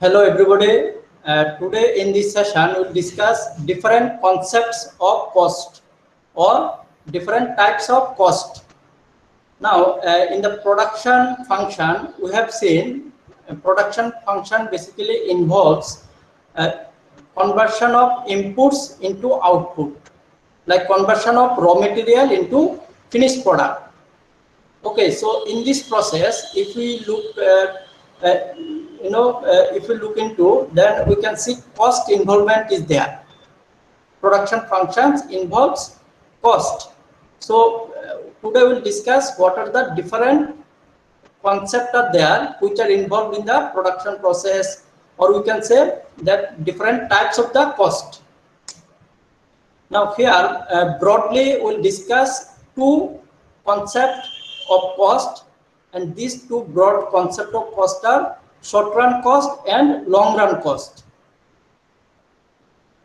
Hello everybody. Today in this session we'll discuss different concepts of cost or different types of cost. Now in the production function we have seen production function basically involves conversion of inputs into output, like conversion of raw material into finished product. Okay, so in this process, if we look, if we look into, then we can see cost involvement is there. Production functions involves cost. So today we'll discuss what are the different concepts are there which are involved in the production process, or we can say that different types of the cost. Now here broadly we'll discuss two concepts of cost, and these two broad concepts of cost are short run cost and long run cost.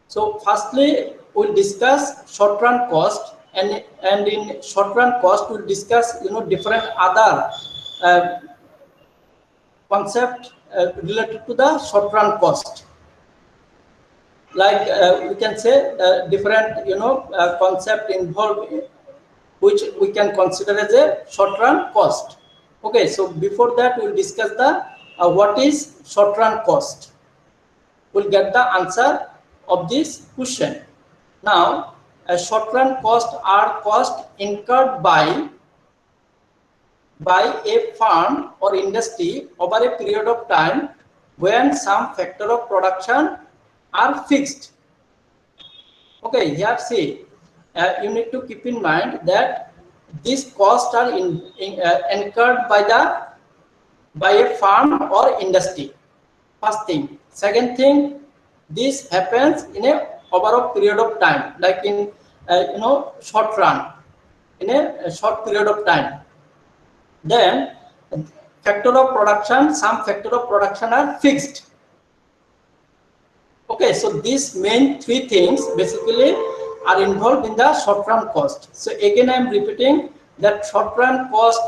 So firstly we'll discuss short run cost, and in short run cost we'll discuss different other concept related to the short run cost. Like we can say different concept involved which we can consider as a short run cost. Okay, so before that we'll discuss the what is short run cost. We'll get the answer of this question. Now short run cost are cost incurred by a firm or industry over a period of time when some factor of production are fixed. Okay, here see, you need to keep in mind that these costs are incurred by a firm or industry. First thing. Second thing, this happens in a over a period of time, like in short run, in a short period of time. Then factor of production, some factor of production are fixed. Okay, so these main three things basically are involved in the short run cost. So again I am repeating that short run cost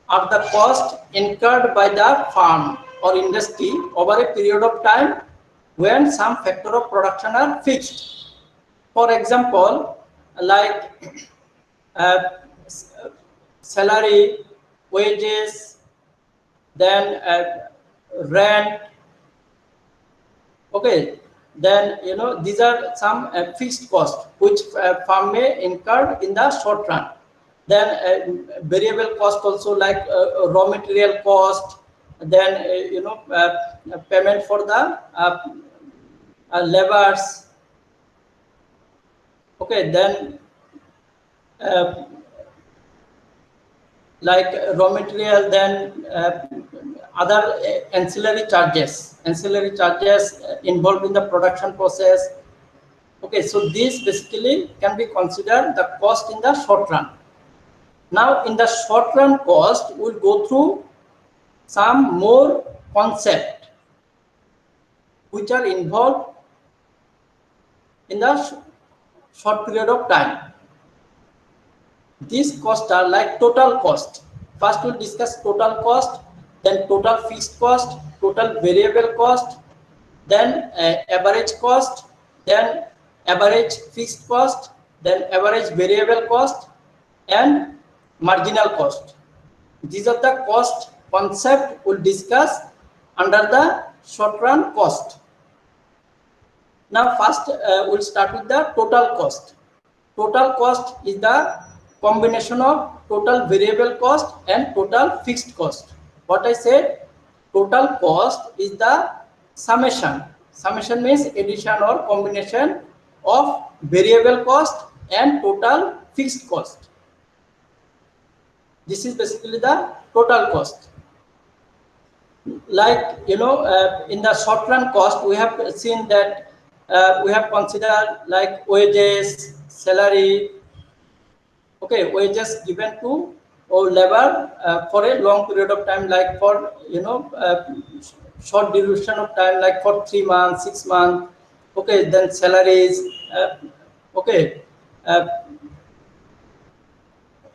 are the cost incurred by the firm or industry over a period of time when some factor of production are fixed. For example, like salary, wages, then rent. Okay, then these are some fixed costs which firm may incur in the short run. Then variable cost also, like raw material cost, then payment for the labors. Okay, then like raw material, then other ancillary charges involved in the production process. Okay, so this basically can be considered the cost in the short run. Now in the short run cost we'll go through some more concept which are involved in the short period of time. These costs are like total cost. First we'll discuss total cost, then total fixed cost, total variable cost, then average cost, then average fixed cost, then average variable cost, and marginal cost. These are the cost concept we'll discuss under the short run cost. Now first we'll start with the total cost. Total cost is the combination of total variable cost and total fixed cost. What I said, total cost is the summation. Summation means addition or combination of variable cost and total fixed cost. This is basically the total cost. Like in the short run cost we have seen that we have considered like wages, salary. Okay, wages given to or labor for a long period of time, like for short duration of time, like for 3 months, 6 months. Okay, then salaries. Okay,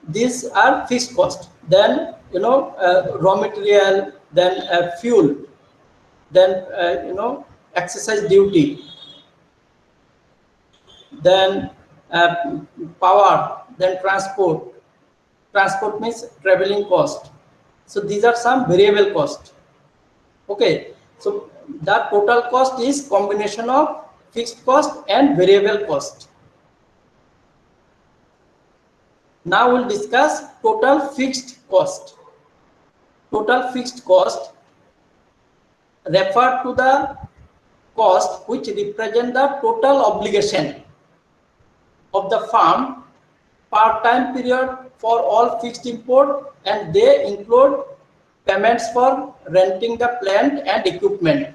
these are fixed cost. Then raw material, then fuel. then exercise duty, then power, then transport. Transport means traveling cost. So these are some variable cost. Okay, so the total cost is combination of fixed cost and variable cost. Now we'll discuss total fixed cost. Total fixed cost refer to the cost which represent the total obligation of the firm per time period for all fixed import, and they include payments for renting the plant and equipment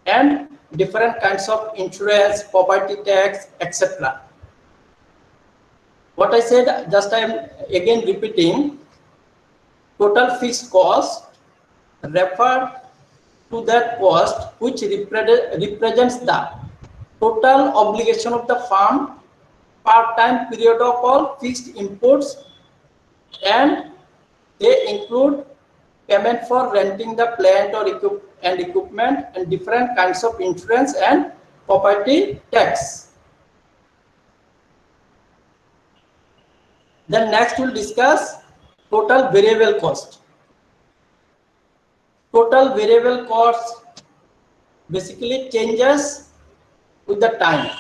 and different kinds of insurance, property tax, etc. What I said, just I am again repeating. Total fixed cost refer to that cost which represents the total obligation of the firm per time period of all fixed imports, and they include payment for renting the plant or equipment and different kinds of insurance and property tax. Then next we'll discuss total variable cost. Total variable cost basically changes with the time.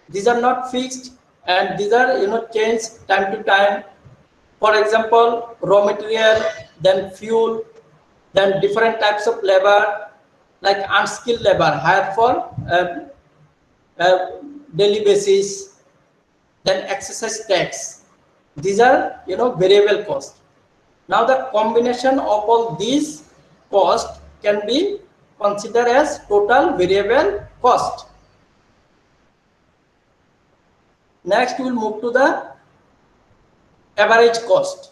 These are not fixed, and these are changed time to time. For example, raw material, then fuel, then different types of labor, like unskilled labor hired for daily basis, then exercise tax. These are variable cost. Now the combination of all these costs can be considered as total variable cost. Next we will move to the average cost.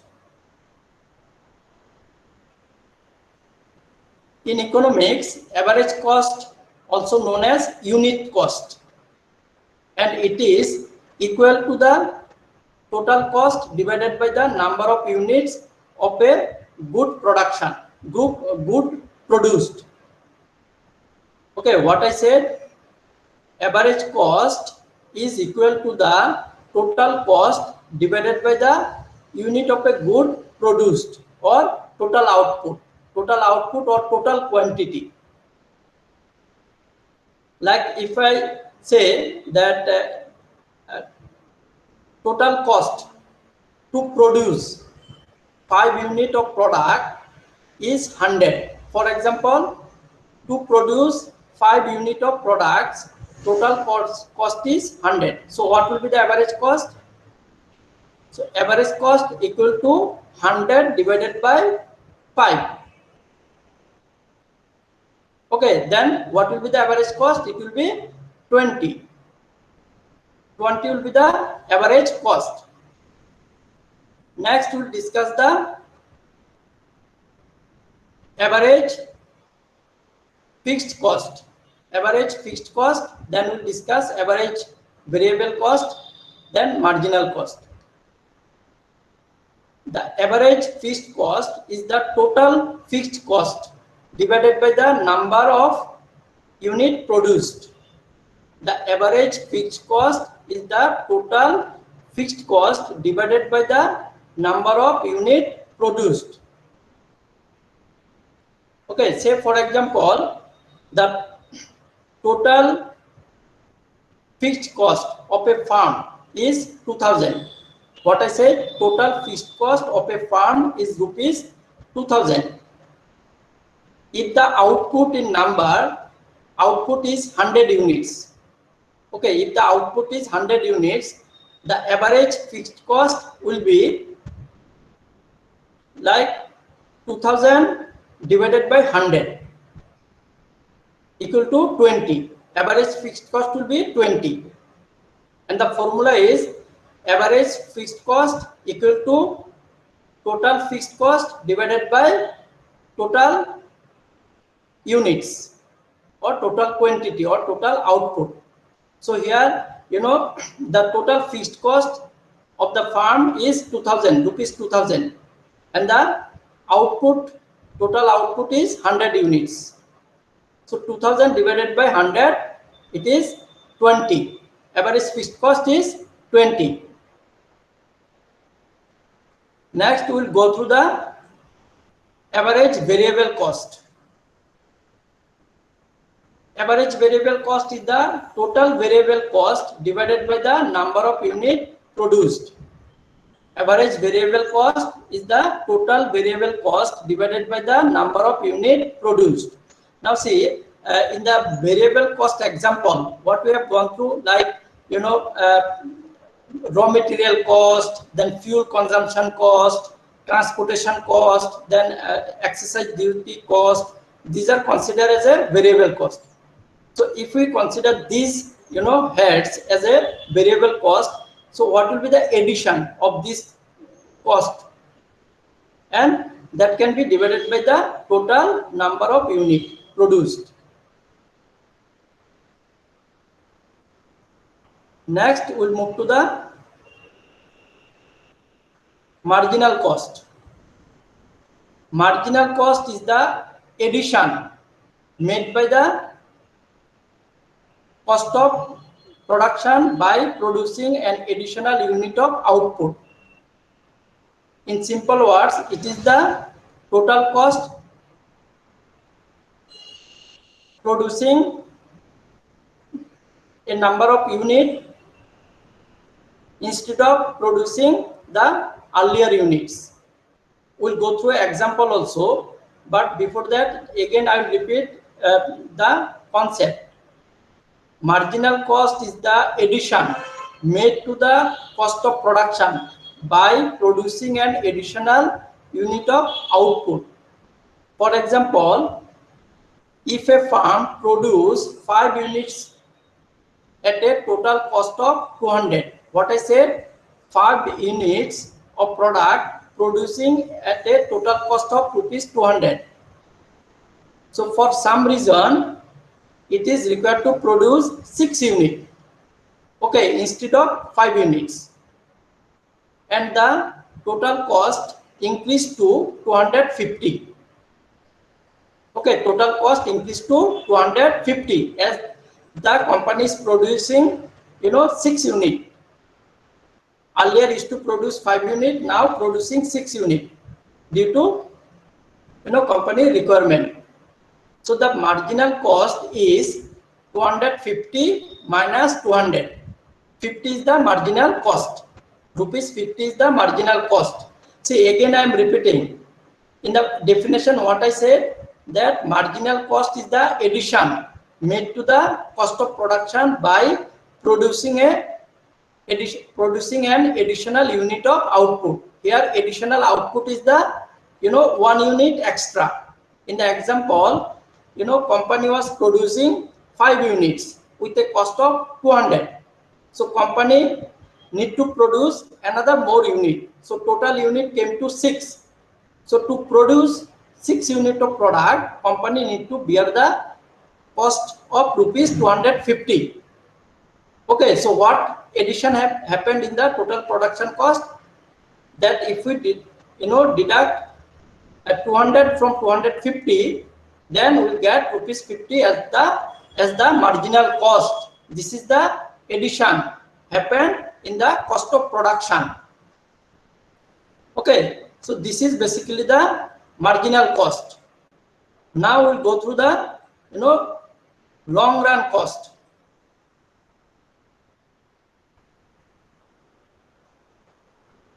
In economics, average cost, also known as unit cost, and it is equal to the total cost divided by the number of units of a good production, good produced. Okay, what I said, average cost is equal to the total cost divided by the unit of a good produced, or total output or total quantity. Like if I say that total cost to produce 5 units of product is 100. For example, to produce 5 units of products, total cost is 100. So what will be the average cost? So average cost equal to 100 divided by 5. Okay, then what will be the average cost? It will be 20. 20 will be the average cost. Next, we will discuss the average fixed cost. Average fixed cost, then we will discuss average variable cost, then marginal cost. The average fixed cost is the total fixed cost divided by the number of unit produced. The average fixed cost is the total fixed cost divided by the number of unit produced. Okay, say for example, the total fixed cost of a farm is 2000. What I said, total fixed cost of a farm is rupees 2000. If the output in number, output is 100 units. Okay, if the output is 100 units, the average fixed cost will be like 2000 divided by 100 equal to 20. Average fixed cost will be 20. And the formula is average fixed cost equal to total fixed cost divided by total units, or total quantity, or total output. So here, the total fixed cost of the farm is 2000 rupees, 2000, and the output total output is 100 units. So 2000 divided by 100, it is 20. Average fixed cost is 20. Next, we will go through the average variable cost. Average variable cost is the total variable cost divided by the number of units produced. Average variable cost is the total variable cost divided by the number of units produced. Now see, in the variable cost example, what we have gone through, like, raw material cost, then fuel consumption cost, transportation cost, then exercise duty cost. These are considered as a variable cost. So if we consider these heads as a variable cost, so what will be the addition of this cost, and that can be divided by the total number of units produced. Next, we'll move to the marginal cost. Marginal cost is the addition made by the cost of production by producing an additional unit of output. In simple words, it is the total cost producing a number of units instead of producing the earlier units. We'll go through an example also, but before that, again I will repeat the concept. Marginal cost is the addition made to the cost of production by producing an additional unit of output. For example, if a firm produces 5 units at a total cost of 200, what I said, 5 units of product producing at a total cost of rupees 200. So for some reason, it is required to produce 6 units, okay, instead of 5 units, and the total cost increased to 250. Okay, total cost increased to 250 as the company is producing 6 units. Earlier used to produce 5 units, now producing 6 units due to company requirement. So the marginal cost is 250 minus 200. 50 is the marginal cost. Rupees 50 is the marginal cost. See, again I am repeating. In the definition, what I said, that marginal cost is the addition made to the cost of production by producing an additional unit of output. Here additional output is the 1 unit extra. In the example, company was producing 5 units with a cost of 200. So company need to produce another more unit. So total unit came to 6. So to produce 6 unit of product, company need to bear the cost of rupees 250. Okay, so what addition happened in the total production cost? That if we deduct 200 from 250, then we get rupees 50 as the marginal cost. This is the addition happened in the cost of production. Okay, so this is basically the marginal cost. Now we'll go through the long run cost.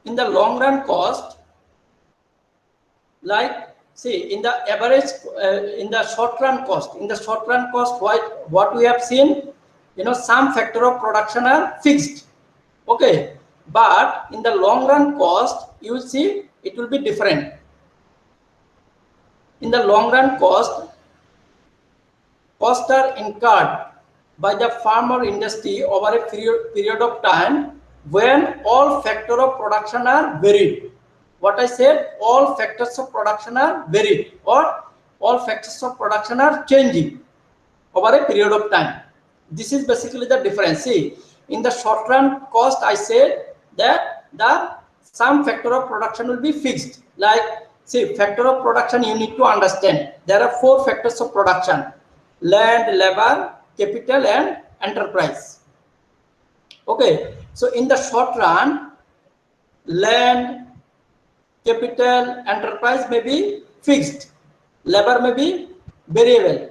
In the long run cost, like see, in the average, in the short run cost, what we have seen, some factor of production are fixed. Okay, but in the long run cost, you will see it will be different. In the long run costs are incurred by the firm or industry over a period of time when all factors of production are varied. What I said, all factors of production are varied, or all factors of production are changing over a period of time. This is basically the difference. See, in the short run cost, I said that some factor of production will be fixed, like See, factor of production you need to understand. There are 4 factors of production: land, labor, capital, and enterprise. Okay, so in the short run, land, capital, enterprise may be fixed, labor may be variable.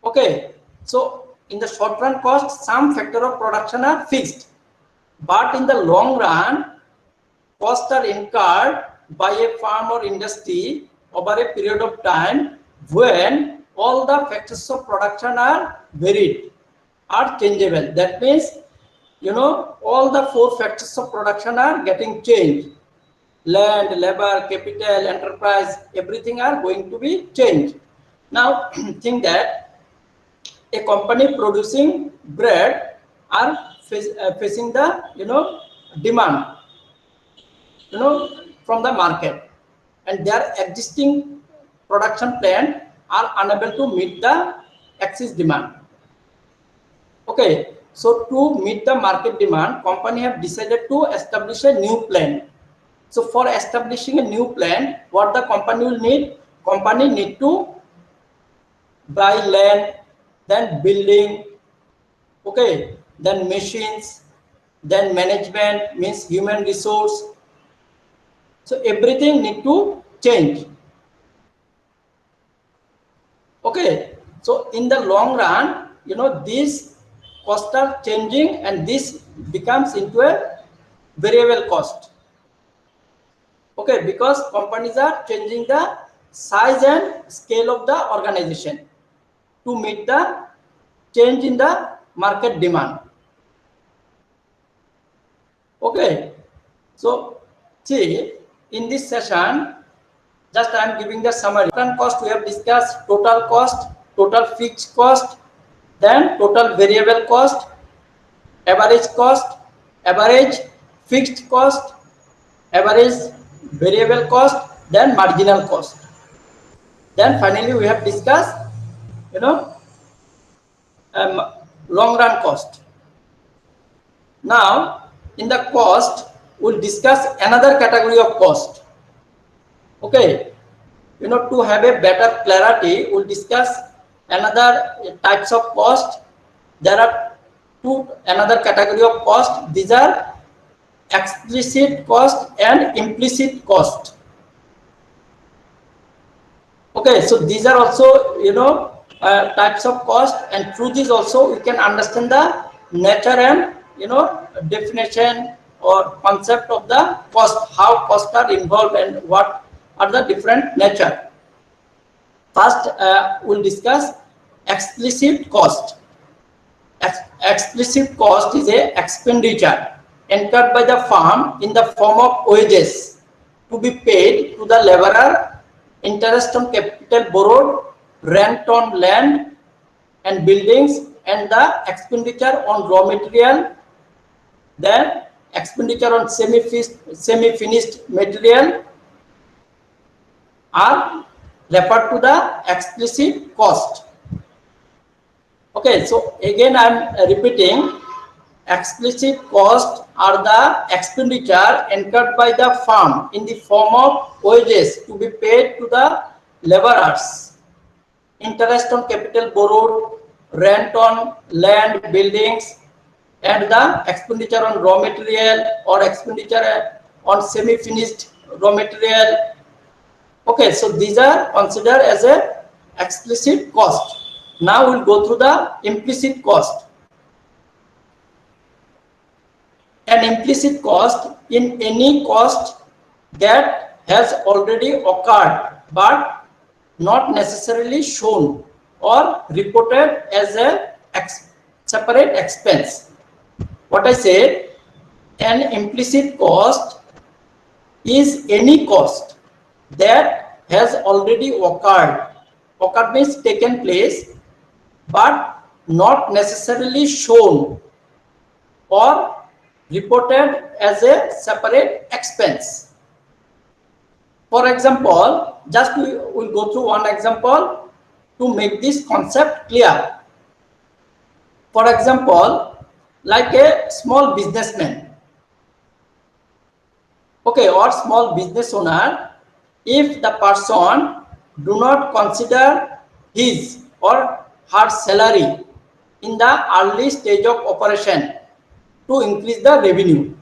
Okay, so in the short run cost, some factor of production are fixed, but in the long run, costs are incurred by a firm or industry over a period of time when all the factors of production are varied, are changeable. That means, all the 4 factors of production are getting changed. Land, labor, capital, enterprise, everything are going to be changed. Now, think that a company producing bread are facing the demand from the market, and their existing production plant are unable to meet the excess demand. Okay, so to meet the market demand, company have decided to establish a new plant. So for establishing a new plant, what the company will need? Company need to buy land, then building, okay, then machines, then management, means human resource. So everything need to change. Okay, so in the long run, these costs are changing, and this becomes into a variable cost. Okay, because companies are changing the size and scale of the organization to meet the change in the market demand. Okay, so see, in this session, just I am giving the summary. Total cost we have discussed: total cost, total fixed cost, then total variable cost, average cost, average fixed cost, average variable cost, then marginal cost. Then finally we have discussed, long run cost. Now in the cost, we'll discuss another category of cost. Okay, to have a better clarity, we'll discuss another types of cost. There are another category of cost. These are explicit cost and implicit cost. Okay, so these are also types of cost, and through this also we can understand the nature and definition or concept of the cost, how costs are involved and what are the different nature. First, we'll discuss explicit cost. Explicit cost is a expenditure incurred by the firm in the form of wages to be paid to the laborer, interest on capital borrowed, rent on land and buildings, and the expenditure on raw material, then expenditure on semi-finished material are referred to the explicit cost. Okay, so again I am repeating, explicit cost are the expenditure incurred by the firm in the form of wages to be paid to the laborers, interest on capital borrowed, rent on land, buildings, and the expenditure on raw material or expenditure on semi-finished raw material. Okay, so these are considered as a explicit cost. Now we'll go through the implicit cost. An implicit cost in any cost that has already occurred but not necessarily shown or reported as a separate expense. What I said, an implicit cost is any cost that has already occurred. Occurred means taken place, but not necessarily shown or reported as a separate expense. For example, just we will go through one example to make this concept clear. For example, like a small businessman, okay, or small business owner if the person do not consider his or her salary in the early stage of operation to increase the revenue.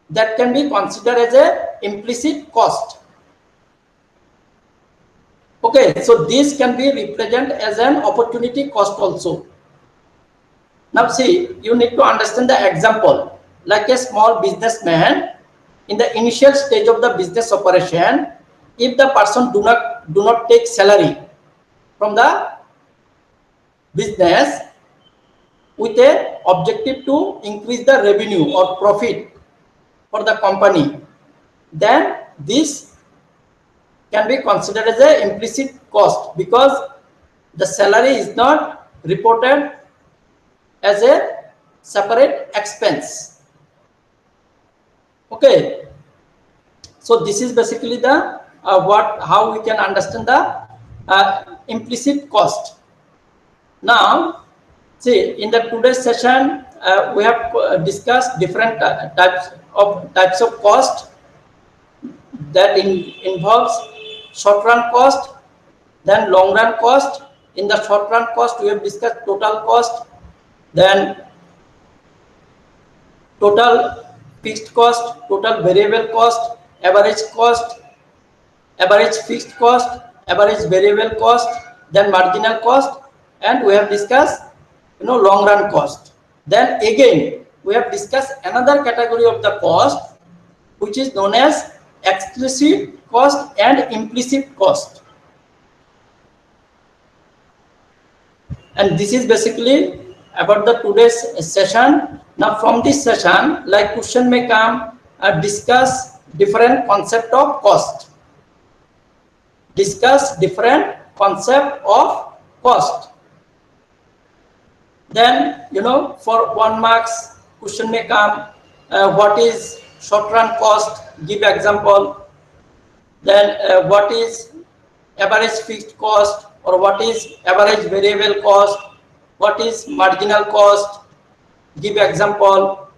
That can be considered as a implicit cost. Okay, so this can be represented as an opportunity cost also. Now see, you need to understand the example. Like a small businessman, in the initial stage of the business operation, if the person do not take salary from the business with a objective to increase the revenue or profit for the company, then this can be considered as a implicit cost, because the salary is not reported as a separate expense. Okay, so this is basically the how we can understand the implicit cost. Now see, in the today's session we have discussed different types of cost. That involves short run cost, then long run cost. In the short run cost we have discussed total cost, then total fixed cost, total variable cost, average cost, average fixed cost, average variable cost, then marginal cost, and we have discussed long run cost. Then again we have discussed another category of the cost, which is known as explicit cost and implicit cost. And this is basically about the today's session. Now from this session, like question may come, discuss different concept of cost. Discuss different concept of cost. Then for 1 marks question may come, what is short run cost, give example. Then what is average fixed cost, or what is average variable cost, what is marginal cost, give example.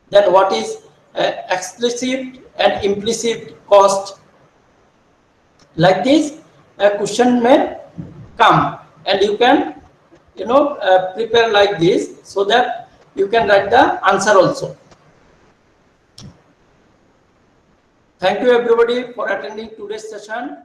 Then what is explicit and implicit cost. Like this a question may come, and you can prepare like this, so that you can write the answer also. Thank you everybody for attending today's session.